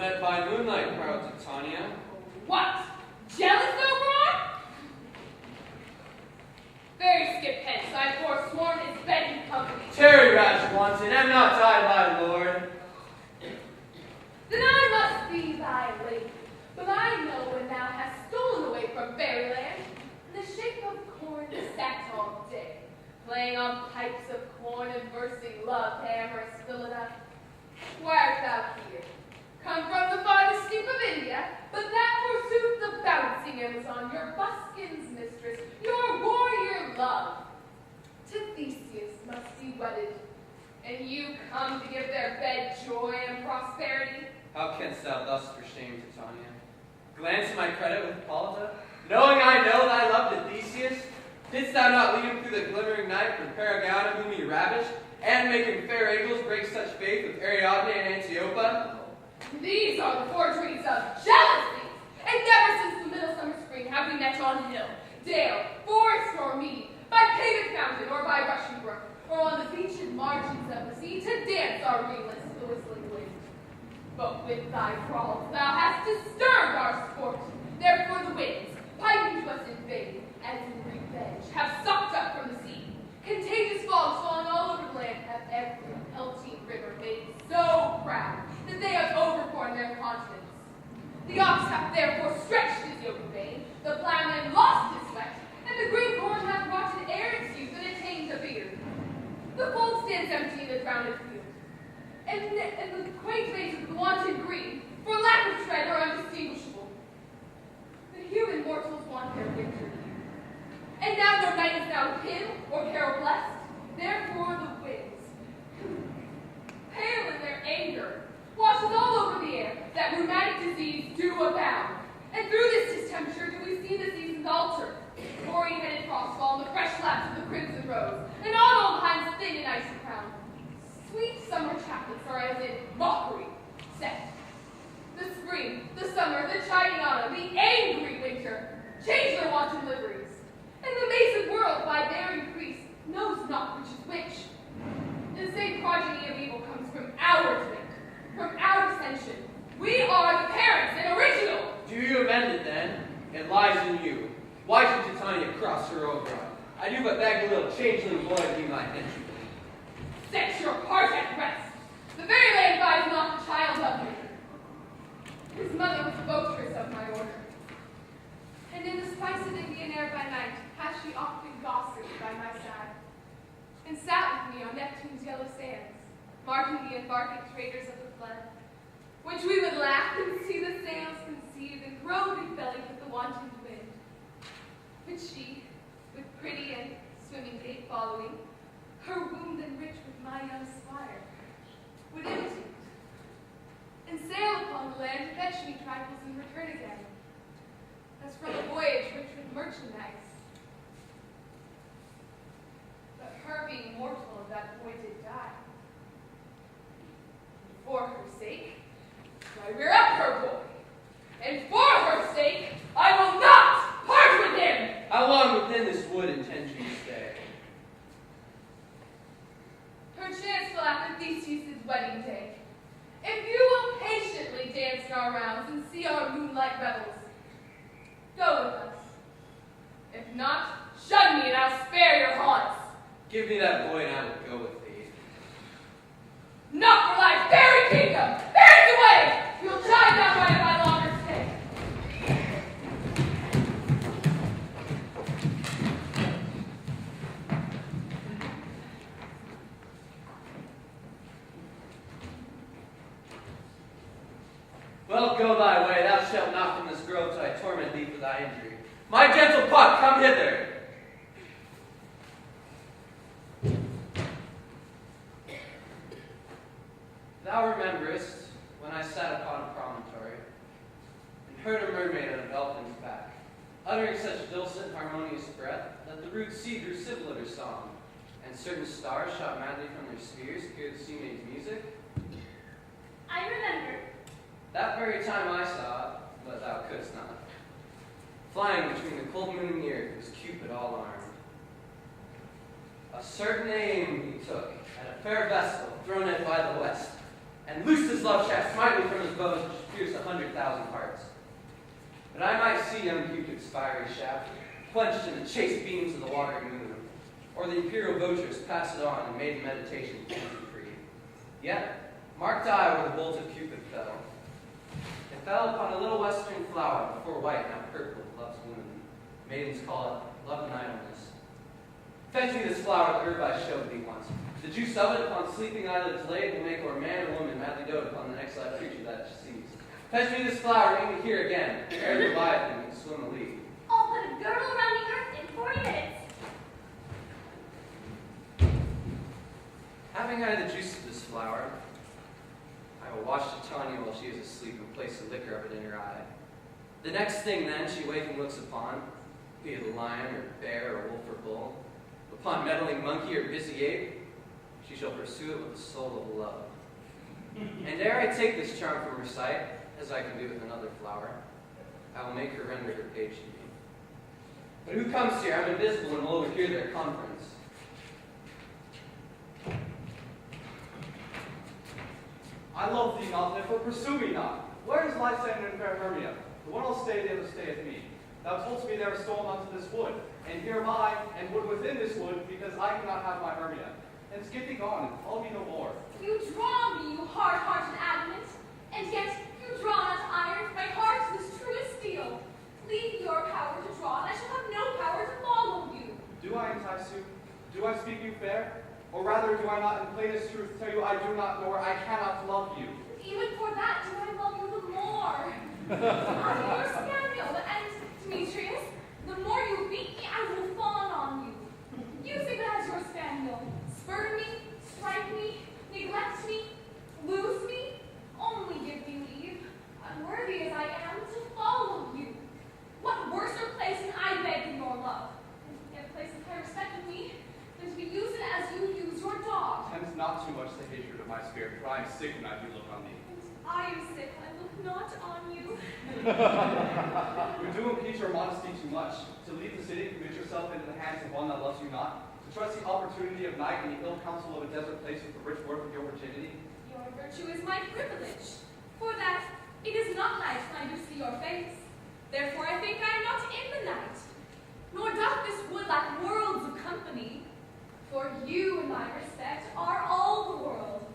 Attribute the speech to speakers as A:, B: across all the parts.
A: met by moonlight, proud Titania.
B: What? Jealous over? Fairies skip hence, I forsworn his begging company.
A: Tarry, rash wanton, am not I thy lord?
B: Then I must be thy lady, but I know when thou hast stolen away from fairyland, in the shape of corn sat all day, playing on pipes of corn and versing love to amorous Philida. Why art thou here? Come from the farthest steep of India, but that forsooth the bouncing Amazon, your buskin's mistress, your warrior love. To Theseus must be wedded, and you come to give their bed joy and prosperity.
A: How canst thou thus for shame, Titania? Glance at my credit with Hippolyta, knowing I know thy love to Theseus? Didst thou not lead him through the glimmering night from Perigata whom he ravished, and making fair eagles break such faith with Ariadne and Antiopa?
B: These are the forgeries of jealousy, and never since the middle summer spring have we met on hill, dale, forest, or mead, by paved fountain or by rushing brook, or on the beached margins of the sea to dance our ringlets to the whistling wind. But with thy thralls thou hast disturbed our sport, therefore the winds, piping to us in vain, as in revenge, have sucked up from the sea. Contagious fogs falling all over the land have every pelting river made so proud that they have overborne their continents. The ox hath therefore stretched his yoke in vain, the plowman lost his sweat, and the green corn hath rotted ere its youth and attained a beard. The fold stands empty in the drowned field, and the quaint mazes of the wanton green, for lack of tread, are undistinguishable. The human mortals want their winter here, and now no night is now him or carol blessed, therefore the winds, pale in their anger, washes all over the air, that rheumatic disease do abound. And through this distemperature do we see the seasons alter. Hoary-headed frost fall on the fresh laps of the crimson rose, and on old times thin and icy crown. Sweet summer chaplets are as in mockery set. The spring, the summer, the chiding autumn, the angry winter, change their wanton liveries. And the mason world, by their increase, knows not which is which. The same progeny of evil comes from our drink, from our dissension. We are the parents and original.
A: Do you amend it then? It lies in you. Why should Titania cross her own ground? I do but beg a little changeling boy to be my entry.
B: Set your heart at rest. The very land buys not the child of me. His mother was a votress of my order. And in the spice of Indian air by night, hath she often gossiped by my side, and sat with me on Neptune's yellow sands, marking the embarking traders of the flood, which we would laugh and see the sails conceive and grow big-bellied with the wanton wind. But she, with pretty and swimming gait following, her wound enriched with my young squire, would imitate, and sail upon the land to fetch me trifles and return again, as from a voyage rich with merchandise. But her being mortal of that boy did die. For her sake, I rear up her boy, and for her sake, I will not part with him!
A: How long within this wood intend you to stay?
B: Perchance till after Theseus' wedding day. If you will patiently dance in our rounds and see our moonlight revels, go with us. If not, shun me and I'll spare your haunts.
A: Give me that boy and I will go with thee.
B: Not for thy fairy kingdom! Fairies away! You'll chide that right at my longer stay.
A: Well, go thy way. Thou shalt not from this grove till I torment thee for thy injury. My gentle Puck, come hither. Thou rememberest when I sat upon a promontory and heard a mermaid on a dolphin's back, uttering such dulcet, harmonious breath that the rude sea grew civil at her song, and certain stars shot madly from their spheres to hear the sea maid's music?
B: I remember.
A: That very time I saw it, but thou couldst not. Flying between the cold moon and the earth was Cupid all armed. A certain aim he took at a fair vessel thrown in by the west, and loosed his love shaft smitely from his bows, which pierced 100,000 hearts. But I might see young Cupid's fiery shaft quenched in the chaste beams of the watery moon, or the imperial voters pass it on in maiden meditation fancy-free. Yet, marked I where the bolt of Cupid fell. It fell upon a little western flower, before white, now purple, love's moon. Maidens call it love and idleness. Fetch me this flower that Hereby showed thee once. The juice of it upon sleeping eyelids laid will make or man or woman madly dote upon the next life creature that she sees. Fetch me this flower, make me here again, ere the Leviathan can swim a league.
C: I'll put a girdle around the earth in 40 minutes.
A: Having I the juice of this flower, I will watch Titania while she is asleep and place the liquor of it in her eye. The next thing then she waking looks upon, be it a lion or bear or wolf or bull, upon meddling monkey or busy ape, she shall pursue it with the soul of love. And ere I take this charm from her sight, as I can do with another flower, I will make her render her page to me. But who comes here? I'm invisible and will overhear their conference.
D: I love thee not, therefore pursue me not. Where is Lysander and fair Hermia? The one will stay, the other stayeth me. Thou toldst me they were stolen unto this wood, and here am I, and wood within this wood, because I cannot have my Hermia. Hence get thee gone, and call me no more.
B: You draw me, you hard-hearted adamant, and yet you draw not iron, my heart is true as steel. Leave your power to draw, and I shall have no power to follow you.
D: Do I entice you? Do I speak you fair? Or rather, do I not in plainest truth tell you I do not nor I cannot love you?
B: Even for that do I love you the more. I'm your Samuel, and Demetrius, the more you beat me, I will fawn on you. Use me as your spaniel. Spurn me, strike me, neglect me, lose me. Only give me leave, unworthy as I am, to follow you. What worser place can I beg than your love? And yet place of high respect in me than to be used as you use your dog.
D: Tempt not too much the hatred of my spirit, for I am sick when I do look on thee.
B: I am sick, I look not on you.
D: You do impeach your modesty too much. To leave the city, commit yourself into the hands of one that loves you not. To trust the opportunity of night and the ill counsel of a desert place with the rich worth of your virginity.
B: Your virtue is my privilege, for that it is not night when I do see your face. Therefore I think I am not in the night, nor doth this wood lack worlds of company. For you, in my respect, are all the world.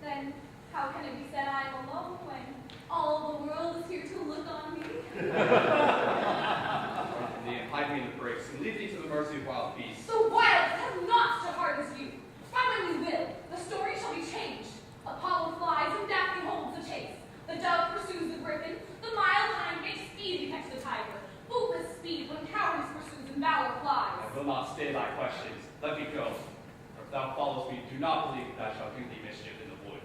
B: Then how can it be said I am alone when all the world is here to look on me?
D: Thee, hide me in the brakes, and leave thee to the mercy of wild beasts.
B: The wild have not so hard as you. Run when we will, the story shall be changed. Apollo flies and Daphne holds the chase. The dove pursues the griffin, the mild hind makes speed detects the tiger. Bootless speed when cowardice pursues and valor flies.
D: I will not stay thy questions. Let me go. For if thou followest me, do not believe that thou shalt do thee mischief in the wood.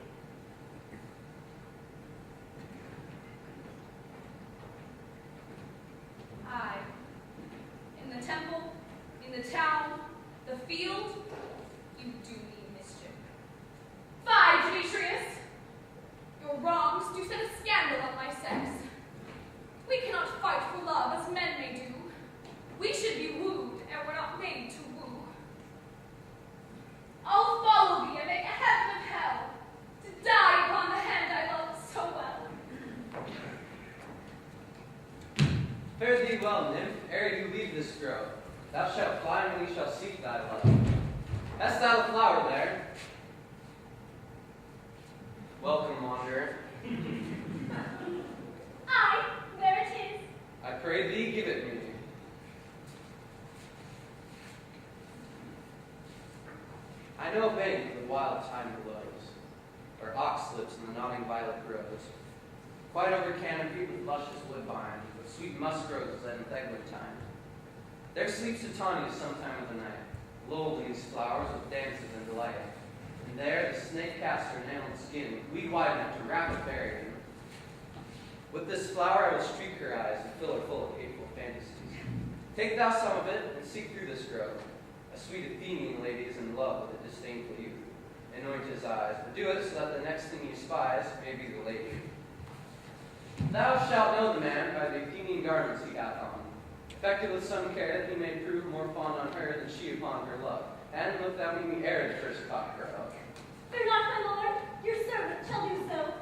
B: Aye. In the temple, in the town, the field, you do me mischief. Fie, Demetrius! Your wrongs do set a scandal on my sex. We cannot fight for love as men may do. We should be wooed, and we're not made to woo. I'll follow thee and make a heaven of hell, to die upon the hand I love so well.
A: Fare thee well, nymph, ere you leave this grove. Thou shalt fly, and we shall seek thy love. Hast thou the flower there? Welcome, wanderer.
C: Aye, there it is.
A: I pray thee, give it me. I know a bank where the wild thyme blows, where ox lips and the nodding violet grows, quite over canopy with luscious woodbine, with sweet musk roses and eglantine. There sleeps Titania sometime of the night, lulled in these flowers with dances and delight. And there the snake casts her enameled skin, weed wide enough to wrap a fairy in. With this flower I will streak her eyes and fill her full of hateful fantasies. Take thou some of it and seek through this grove. A sweet Athenian lady is in love with a disdainful youth. Anoint his eyes, but do it so that the next thing he spies may be the lady. Thou shalt know the man by the Athenian garments he hath on, affected with some care that he may prove more fond on her than she upon her love. And look thou meet me ere the first cock crow.
C: Fear not, my lord. Your servant shall do so.